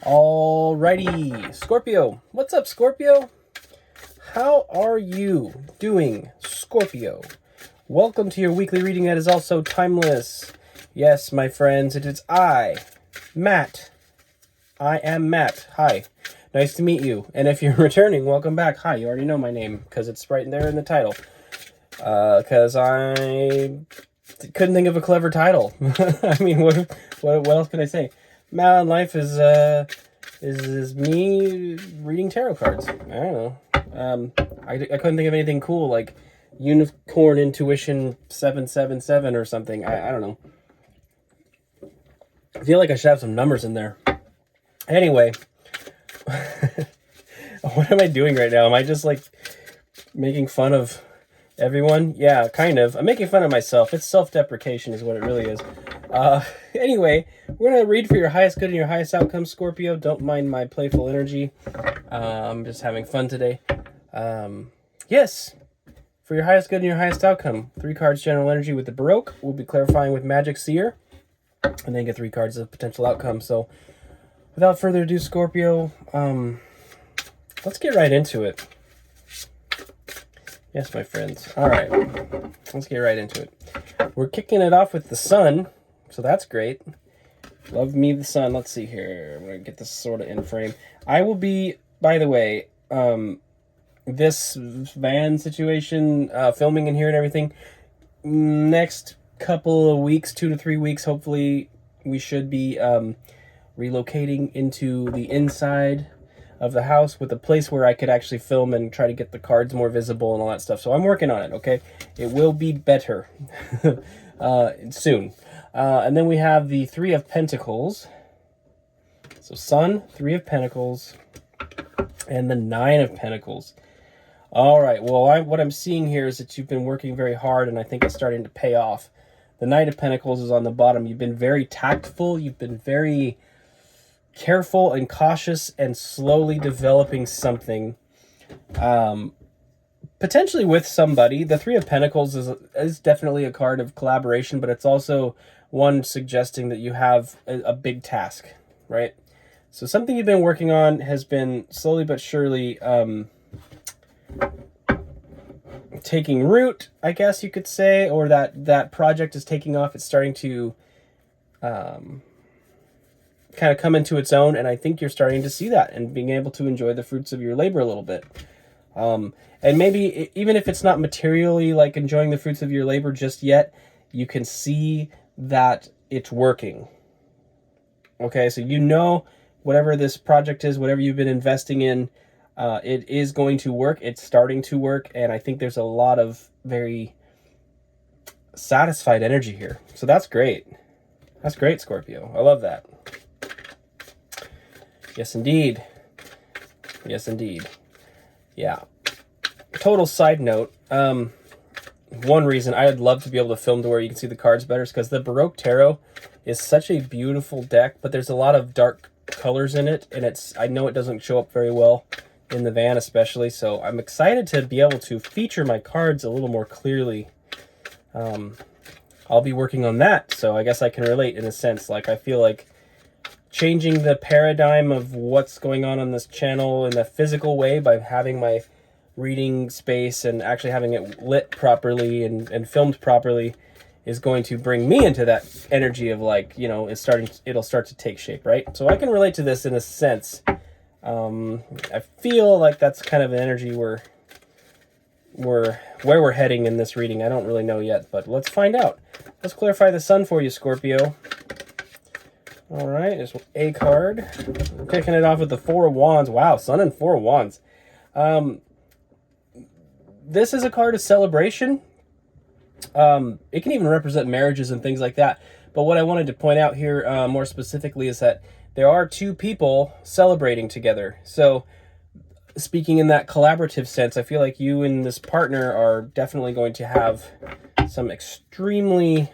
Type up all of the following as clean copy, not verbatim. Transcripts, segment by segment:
Alrighty, Scorpio. What's up, Scorpio? How are you doing, Scorpio? Welcome to your weekly reading that is also timeless. Yes, my friends, it is Matt. I am Matt. Hi. Nice to meet you. And if you're returning, welcome back. Hi, you already know my name because it's right there in the title. Because I couldn't think of a clever title. I mean, what else can I say? Matt on Life is me reading tarot cards. I don't know. I couldn't think of anything cool like Unicorn Intuition 777 or something. I don't know. I feel like I should have some numbers in there. Anyway, what am I doing right now? Am I just like making fun of everyone? Yeah, kind of. I'm making fun of myself. It's self-deprecation is what it really is. Anyway, we're going to read for your highest good and your highest outcome, Scorpio. Don't mind my playful energy. I'm just having fun today. Yes, for your highest good and your highest outcome. 3 cards general energy with the Baroque. We'll be clarifying with Magic Seer. And then get 3 cards of potential outcome. So, without further ado, Scorpio, let's get right into it. Yes, my friends. All right, let's get right into it. We're kicking it off with the sun, so that's great. Love me the sun. Let's see here. I'm going to get this sort of in frame. I will be, by the way, this van situation, filming in here and everything, next couple of weeks, 2 to 3 weeks, hopefully we should be relocating into the inside of the house with a place where I could actually film and try to get the cards more visible and all that stuff. So I'm working on it, okay? It will be better soon. And then we have the 3 of Pentacles. So Sun, 3 of Pentacles, and the 9 of Pentacles. All right, well, what I'm seeing here is that you've been working very hard, and I think it's starting to pay off. The Knight of Pentacles is on the bottom. You've been very tactful. You've been very careful and cautious and slowly developing something, potentially with somebody. The 3 of Pentacles is definitely a card of collaboration, but it's also one suggesting that you have a big task, right? So something you've been working on has been slowly but surely taking root, I guess you could say, or that project is taking off. It's starting to kind of come into its own, and I think you're starting to see that and being able to enjoy the fruits of your labor a little bit. And maybe even if it's not materially like enjoying the fruits of your labor just yet, you can see that it's working. Okay, so you know whatever this project is, whatever you've been investing in, it is going to work. It's starting to work, and I think there's a lot of very satisfied energy here. So that's great. That's great, Scorpio. I love that. Yes, indeed. Yes, indeed. Yeah. Total side note, one reason I would love to be able to film to where you can see the cards better is because the Baroque Tarot is such a beautiful deck, but there's a lot of dark colors in it, and I know it doesn't show up very well in the van especially, so I'm excited to be able to feature my cards a little more clearly. I'll be working on that, so I guess I can relate in a sense. Like, I feel like changing the paradigm of what's going on this channel in a physical way by having my reading space and actually having it lit properly and filmed properly is going to bring me into that energy of, like, you know, it'll start to take shape, right? So I can relate to this in a sense. I feel like that's kind of an energy where we're heading in this reading. I don't really know yet, but let's find out. Let's clarify the sun for you, Scorpio. All right, there's a card. We're kicking it off with the 4 of Wands. Wow, Sun and 4 of Wands. This is a card of celebration. It can even represent marriages and things like that. But what I wanted to point out here more specifically is that there are 2 people celebrating together. So speaking in that collaborative sense, I feel like you and this partner are definitely going to have some extremely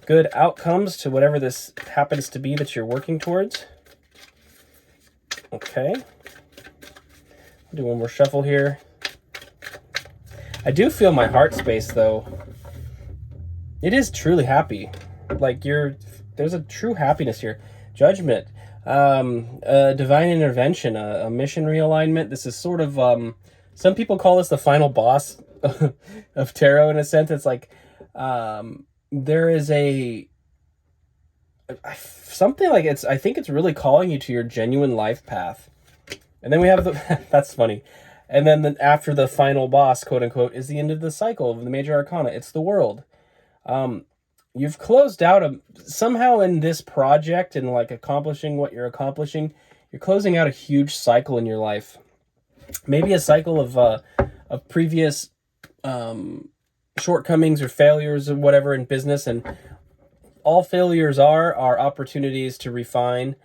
good outcomes to whatever this happens to be that you're working towards. Okay. I'll do one more shuffle here. I do feel my heart space, though. It is truly happy. Like, there's a true happiness here. Judgment. A divine intervention, a mission realignment. This is sort of, some people call this the final boss of tarot in a sense. It's like, there is something like I think it's really calling you to your genuine life path. And then we have that's funny. And then after the final boss, quote unquote, is the end of the cycle of the major arcana. It's the world. You've closed out somehow in this project and like accomplishing what you're accomplishing. You're closing out a huge cycle in your life. Maybe a cycle of previous shortcomings or failures or whatever in business, and all failures are opportunities to refine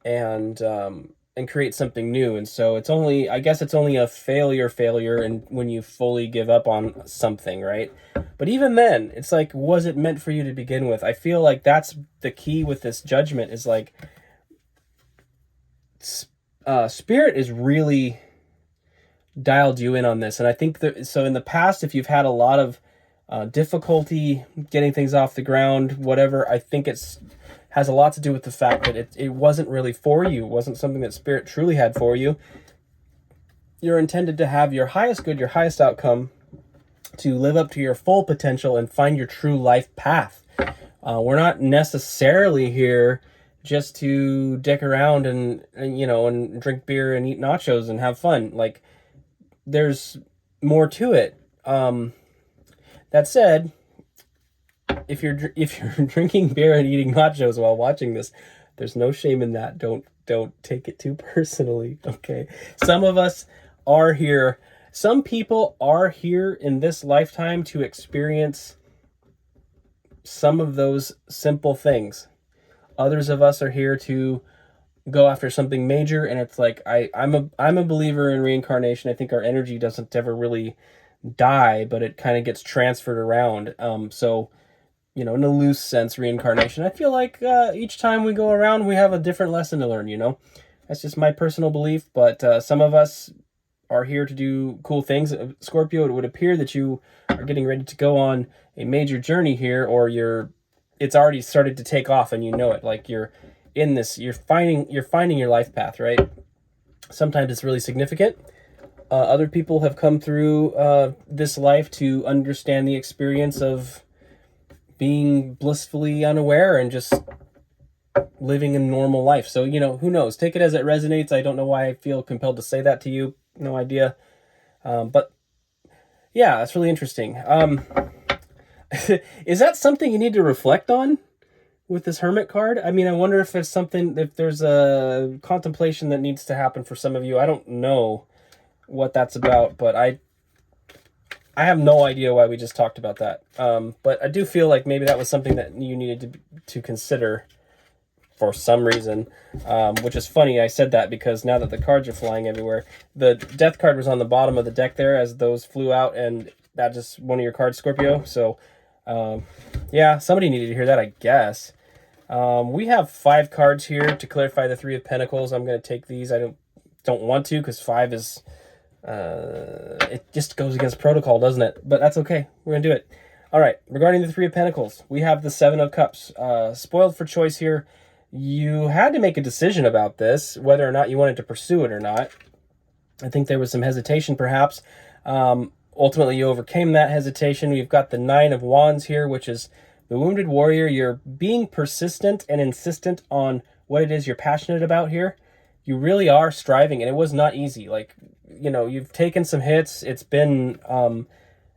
and create something new. And so I guess it's only a failure and when you fully give up on something, right? But even then, it's like, was it meant for you to begin with? I feel like that's the key with this judgment, is like, spirit is really dialed you in on this. And I think that, so in the past, if you've had a lot of difficulty getting things off the ground, whatever, I think has a lot to do with the fact that it wasn't really for you. It wasn't something that spirit truly had for you. You're intended to have your highest good, your highest outcome, to live up to your full potential and find your true life path. We're not necessarily here just to dick around and drink beer and eat nachos and have fun. Like, there's more to it. That said, if you're drinking beer and eating nachos while watching this, there's no shame in that. Don't take it too personally, okay? Some of us are here. Some people are here in this lifetime to experience some of those simple things. Others of us are here to go after something major, and it's like, I'm a believer in reincarnation. I think our energy doesn't ever really die, but it kind of gets transferred around. So, in a loose sense, reincarnation. I feel like each time we go around, we have a different lesson to learn, That's just my personal belief, but some of us are here to do cool things. Scorpio, it would appear that you are getting ready to go on a major journey here, or it's already started to take off and you know it. Like, you're in this, you're finding your life path, right? Sometimes it's really significant. Other people have come through this life to understand the experience of being blissfully unaware and just living a normal life. So, who knows? Take it as it resonates. I don't know why I feel compelled to say that to you. No idea. But yeah, that's really interesting. Is that something you need to reflect on with this Hermit card? I mean, I wonder if there's a contemplation that needs to happen for some of you. I don't know what that's about, but I have no idea why we just talked about that. But I do feel like maybe that was something that you needed to consider for some reason, which is funny. I said that because now that the cards are flying everywhere, the death card was on the bottom of the deck there as those flew out, and that just one of your cards, Scorpio. So, yeah, somebody needed to hear that, I guess. We have 5 cards here to clarify the 3 of Pentacles. I'm going to take these. I don't want to, because 5 is... it just goes against protocol, doesn't it? But that's okay. We're going to do it. All right. Regarding the 3 of Pentacles, we have the 7 of Cups. Spoiled for choice here. You had to make a decision about this, whether or not you wanted to pursue it or not. I think there was some hesitation, perhaps. Ultimately, you overcame that hesitation. We've got the 9 of Wands here, which is the Wounded Warrior. You're being persistent and insistent on what it is you're passionate about here. You really are striving, and it was not easy. Like, you've taken some hits. It's been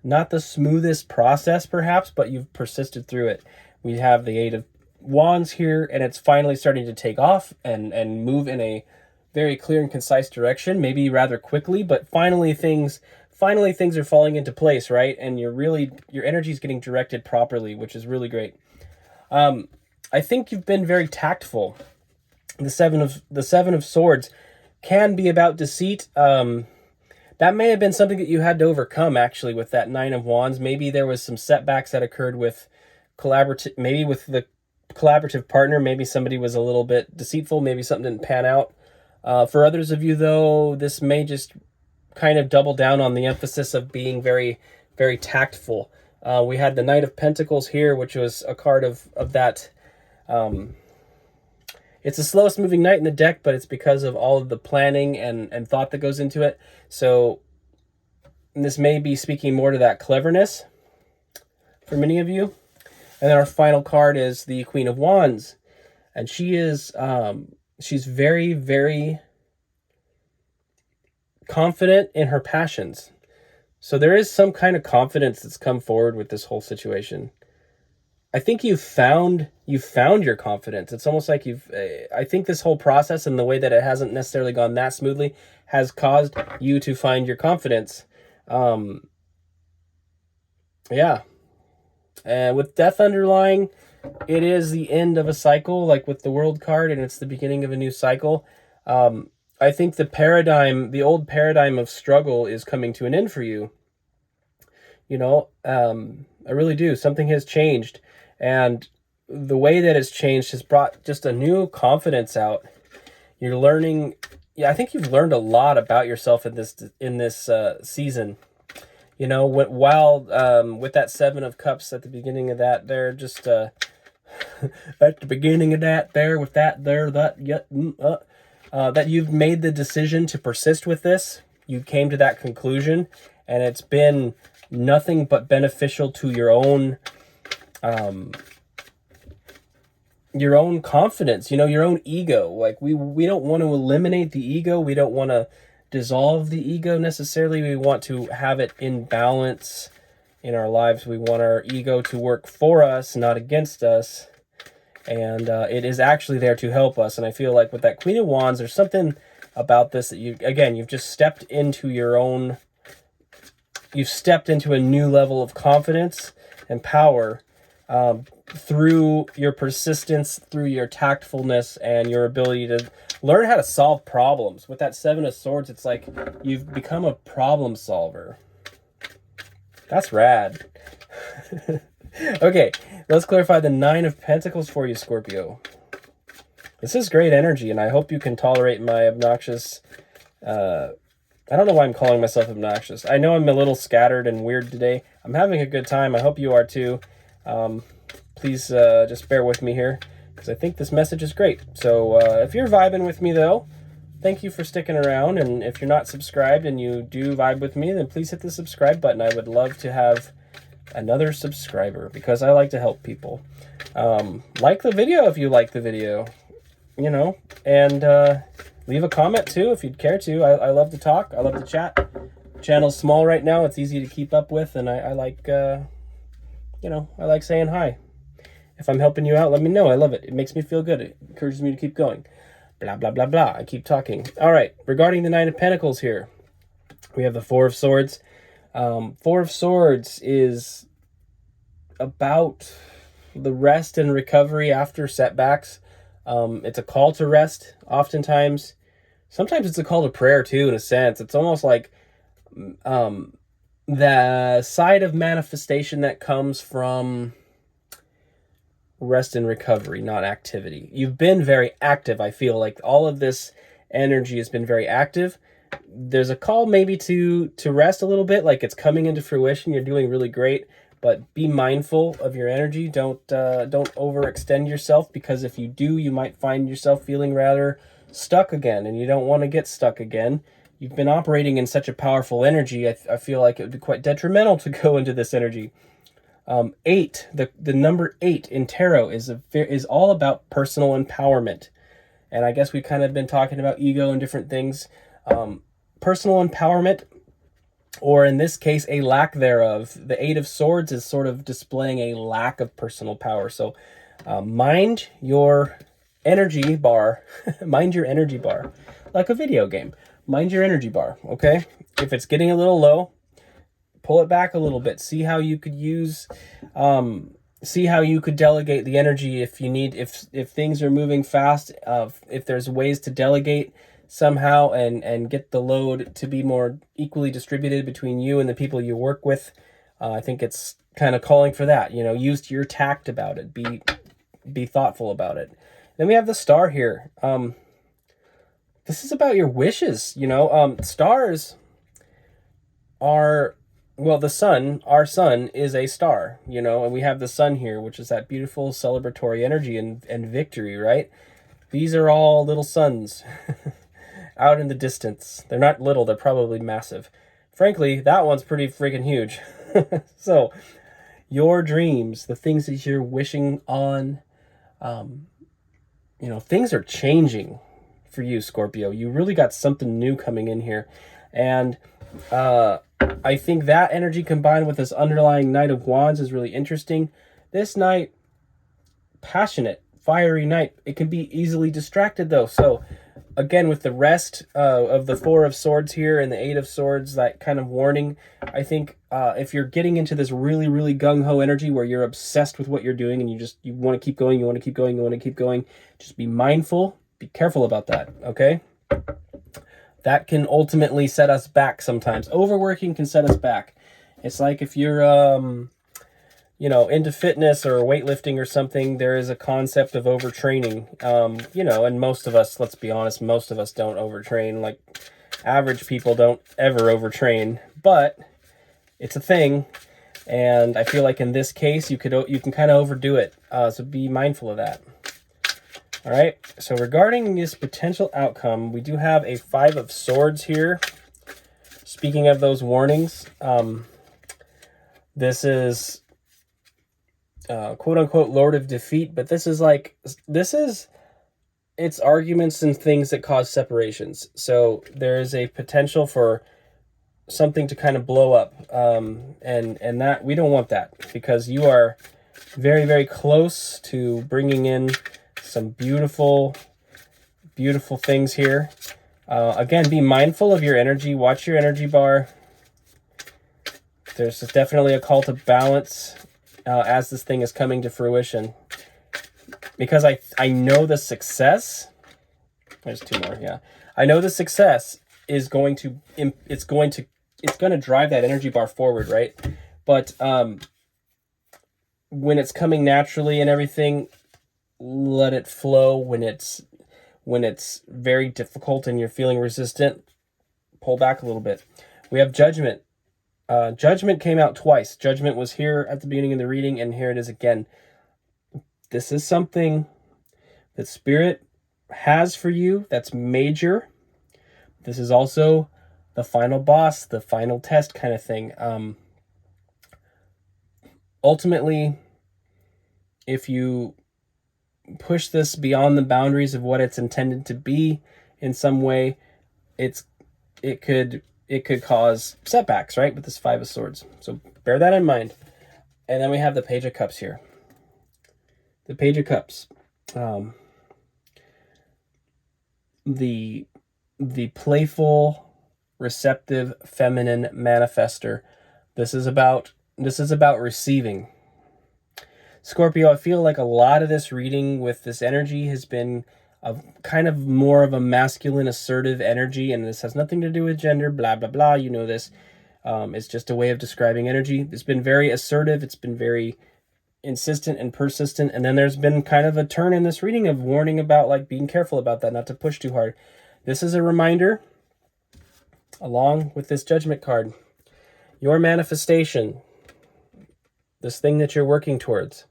not the smoothest process, perhaps, but you've persisted through it. We have the 8 of Wands here, and it's finally starting to take off and move in a very clear and concise direction, maybe rather quickly, but finally things are falling into place, right? And your energy is getting directed properly, which is really great. I think you've been very tactful. The seven of Swords can be about deceit. That may have been something that you had to overcome, actually, with that 9 of Wands. Maybe there was some setbacks that occurred with the collaborative partner. Maybe somebody was a little bit deceitful. Maybe something didn't pan out. For others of you, though, this may just kind of double down on the emphasis of being very, very tactful. We had the Knight of Pentacles here, which was a card of that... It's the slowest moving knight in the deck, but it's because of all of the planning and thought that goes into it. So this may be speaking more to that cleverness for many of you. And then our final card is the Queen of Wands. And she is, she's very, very confident in her passions. So there is some kind of confidence that's come forward with this whole situation. I think you've found your confidence. It's almost like I think this whole process and the way that it hasn't necessarily gone that smoothly has caused you to find your confidence. Yeah. And with death underlying, it is the end of a cycle, like with the World card, and it's the beginning of a new cycle. I think the old paradigm of struggle is coming to an end for you. I really do. Something has changed. And the way that it's changed has brought just a new confidence out. You're learning. Yeah, I think you've learned a lot about yourself in this season. While with that Seven of Cups at the beginning of that, they're just at the beginning of that there with that there that that you've made the decision to persist with this. You came to that conclusion, and it's been nothing but beneficial to your own confidence, your own ego. Like we don't want to eliminate the ego. We don't want to dissolve the ego necessarily. We want to have it in balance in our lives. We want our ego to work for us, not against us. And it is actually there to help us. And I feel like with that Queen of Wands, there's something about this that you've just stepped into you've stepped into a new level of confidence and power through your persistence, through your tactfulness, and your ability to learn how to solve problems. With that Seven of Swords, it's like you've become a problem solver. That's rad. Okay, let's clarify the Nine of Pentacles for you, Scorpio. This is great energy, and I hope you can tolerate my obnoxious... I don't know why I'm calling myself obnoxious. I know I'm a little scattered and weird today. I'm having a good time. I hope you are too. Please just bear with me here, because I think this message is great. So if you're vibing with me, though, thank you for sticking around. And if you're not subscribed and you do vibe with me, then please hit the subscribe button. I would love to have another subscriber, because I like to help people. Like the video if you like the video, and leave a comment too if you'd care to. I love to talk. I love to chat. The channel's small right now. It's easy to keep up with, and I like, I like saying hi. If I'm helping you out, let me know. I love it. It makes me feel good. It encourages me to keep going. Blah, blah, blah, blah. I keep talking. All right. Regarding the Nine of Pentacles here, we have the Four of Swords. Four of Swords is about the rest and recovery after setbacks. It's a call to rest oftentimes. Sometimes it's a call to prayer too, in a sense. It's almost like the side of manifestation that comes from rest and recovery, not activity. You've been very active. I feel like all of this energy has been very active. There's a call maybe to rest a little bit, like it's coming into fruition. You're doing really great, but be mindful of your energy. Don't overextend yourself, because if you do, you might find yourself feeling rather stuck again, and you don't want to get stuck again. You've been operating in such a powerful energy. I feel like it would be quite detrimental to go into this energy. 8, the number 8 in tarot is all about personal empowerment. And I guess we've kind of been talking about ego and different things. Personal empowerment, or in this case, a lack thereof. The Eight of Swords is sort of displaying a lack of personal power. So mind your energy bar. Mind your energy bar. Like a video game. Mind your energy bar, okay? If it's getting a little low, pull it back a little bit. See how you could delegate the energy if you need, if things are moving fast, if there's ways to delegate somehow and get the load to be more equally distributed between you and the people you work with. I think it's kind of calling for that. Use your tact about it. Be thoughtful about it. Then we have the Star here. This is about your wishes. Stars are, well, the sun, our sun is a star, and we have the sun here, which is that beautiful celebratory energy and victory, right? These are all little suns out in the distance. They're not little, they're probably massive. Frankly, that one's pretty freaking huge. So, your dreams, the things that you're wishing on, things are changing for you, Scorpio. You really got something new coming in here. And I think that energy combined with this underlying Knight of Wands is really interesting. This Knight, passionate, fiery Knight. It can be easily distracted, though. So, again, with the rest of the Four of Swords here and the Eight of Swords, that kind of warning, I think if you're getting into this really, really gung-ho energy where you're obsessed with what you're doing and you want to keep going, you want to keep going, you want to keep going, just be mindful, be careful about that, okay? That can ultimately set us back sometimes. Overworking can set us back. It's like if you're, into fitness or weightlifting or something, there is a concept of overtraining. And most of us, let's be honest, most of us don't overtrain. Like, average people don't ever overtrain. But it's a thing. And I feel like in this case, you can kind of overdo it. So be mindful of that. All right, so regarding this potential outcome, we do have a Five of Swords here. Speaking of those warnings, this is quote-unquote Lord of Defeat, but this is it's arguments and things that cause separations. So there is a potential for something to kind of blow up, and that we don't want that, because you are very, very close to bringing in some beautiful, beautiful things here. Again, be mindful of your energy. Watch your energy bar. There's definitely a call to balance as this thing is coming to fruition. Because I know the success. There's two more, yeah. I know the success is going to drive that energy bar forward, right? But when it's coming naturally and everything, let it flow. When it's very difficult and you're feeling resistant, pull back a little bit. We have Judgment. Judgment came out twice. Judgment was here at the beginning of the reading, and here it is again. This is something that Spirit has for you that's major. This is also the final boss, the final test kind of thing. Ultimately, if you push this beyond the boundaries of what it's intended to be in some way, it could cause setbacks, right, with this Five of Swords. So bear that in mind. And then we have the Page of Cups here. The Page of Cups. The playful, receptive, feminine manifester. This is about receiving. Scorpio, I feel like a lot of this reading with this energy has been a kind of more of a masculine, assertive energy, and this has nothing to do with gender, blah, blah, blah. You know this. It's just a way of describing energy. It's been very assertive. It's been very insistent and persistent. And then there's been kind of a turn in this reading of warning about, like, being careful about that, not to push too hard. This is a reminder, along with this Judgment card, your manifestation, this thing that you're working towards,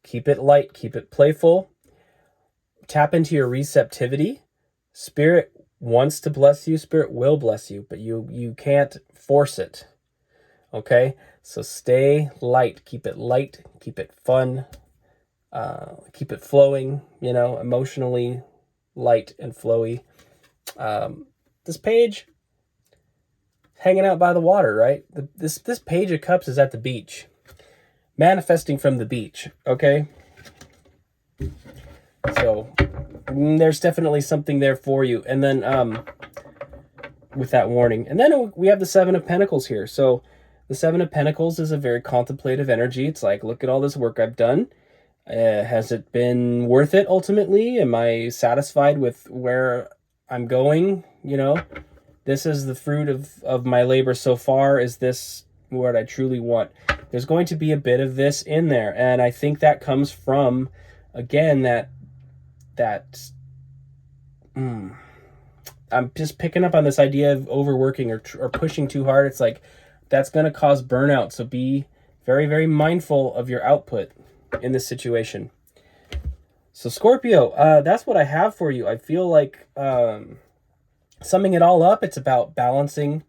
keep it light, keep it playful, tap into your receptivity. Spirit wants to bless you, Spirit will bless you, but you can't force it, okay? So stay light, keep it fun, keep it flowing, emotionally light and flowy. This page, hanging out by the water, right? This Page of Cups is at the beach, manifesting from the beach, okay? So there's definitely something there for you. And then with that warning. And then we have the Seven of Pentacles here. So the Seven of Pentacles is a very contemplative energy. It's like, look at all this work I've done. Has it been worth it ultimately? Am I satisfied with where I'm going? This is the fruit of my labor so far. Is this what I truly want? There's going to be a bit of this in there. And I think that comes from, again, I'm just picking up on this idea of overworking or pushing too hard. It's like, that's going to cause burnout. So be very, very mindful of your output in this situation. So Scorpio, that's what I have for you. I feel like summing it all up, it's about balancing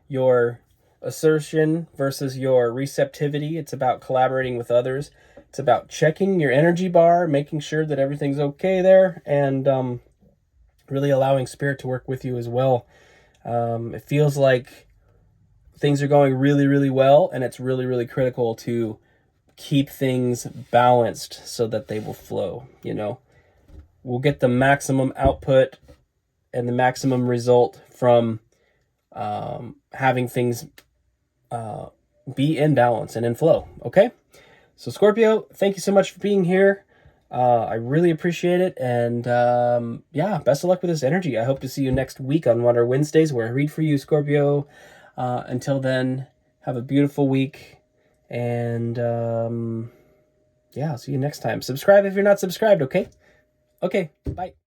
your assertion versus your receptivity. It's about collaborating with others. It's about checking your energy bar, making sure that everything's okay there, and really allowing spirit to work with you as well. It feels like things are going really, really well, and it's really, really critical to keep things balanced so that they will flow. We'll get the maximum output and the maximum result from having things be in balance and in flow. Okay, so Scorpio, thank you so much for being here. I really appreciate it, and yeah, best of luck with this energy. I hope to see you next week on Water Wednesdays, where I read for you, Scorpio. Until then, have a beautiful week, and yeah, I'll see you next time. Subscribe if you're not subscribed. Okay, bye.